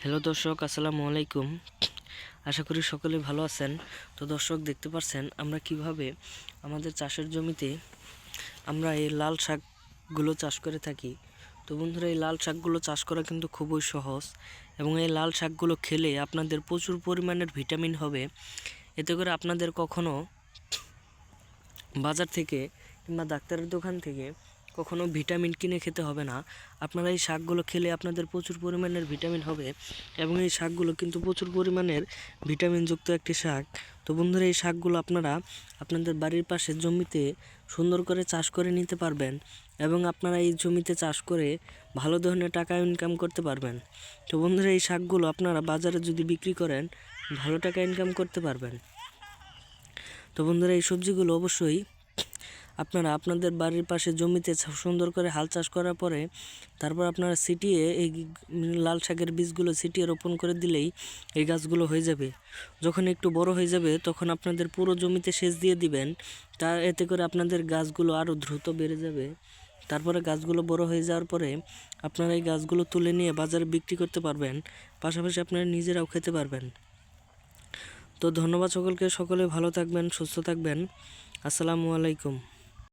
Hello দর্শক, আসসালামু আলাইকুম। আশা করি সকলে ভালো আছেন। তো দর্শক, দেখতে পাচ্ছেন আমরা কিভাবে আমাদের চাষের জমিতে আমরা এই লাল শাকগুলো চাষ করে থাকি। তো বন্ধুরা, এই লাল শাকগুলো চাষ করা কিন্তু খুবই সহজ এবং এই লাল শাকগুলো খেলে আপনাদের প্রচুর পরিমাণের ভিটামিন হবে। এতে করে আপনাদের কখনো বাজার থেকে কিংবা ডাক্তারের দোকান থেকে কখনো ভিটামিন কিনে খেতে হবে না। আপনারা এই শাকগুলো খেলে আপনাদের প্রচুর পরিমাণের ভিটামিন হবে এবং এই শাকগুলো কিন্তু প্রচুর পরিমাণের ভিটামিনযুক্ত একটি শাক। তো বন্ধুরা, এই শাকগুলো আপনারা আপনাদের বাড়ির পাশে জমিতে সুন্দর করে চাষ করে নিতে পারবেন এবং আপনারা এই জমিতে চাষ করে ভালো ধরনের টাকা ইনকাম করতে পারবেন। তো বন্ধুরা, এই শাকগুলো আপনারা বাজারে যদি বিক্রি করেন ভালো টাকা ইনকাম করতে পারবেন। তো বন্ধুরা, এই সবজিগুলো অবশ্যই আপনারা আপনাদের বাড়ির পাশে জমিতে সুন্দর করে হাল চাষ করার পরে তারপর আপনারা ছিটিয়ে এই লাল শাকের বীজগুলো ছিটিয়ে রোপণ করে দিলেই এই গাছগুলো হয়ে যাবে। যখন একটু বড় হয়ে যাবে তখন আপনাদের পুরো জমিতে সেচ দিয়ে দিবেন। এতে করে আপনাদের গাছগুলো আরও দ্রুত বেড়ে যাবে। তারপরে গাছগুলো বড় হয়ে যাওয়ার পরে আপনারা এই গাছগুলো তুলে নিয়ে বাজারে বিক্রি করতে পারবেন, পাশাপাশি আপনারা নিজেরাও খেতে পারবেন। তো ধন্যবাদ সকলকে, সকলে ভালো থাকবেন, সুস্থ থাকবেন। আসসালামু আলাইকুম।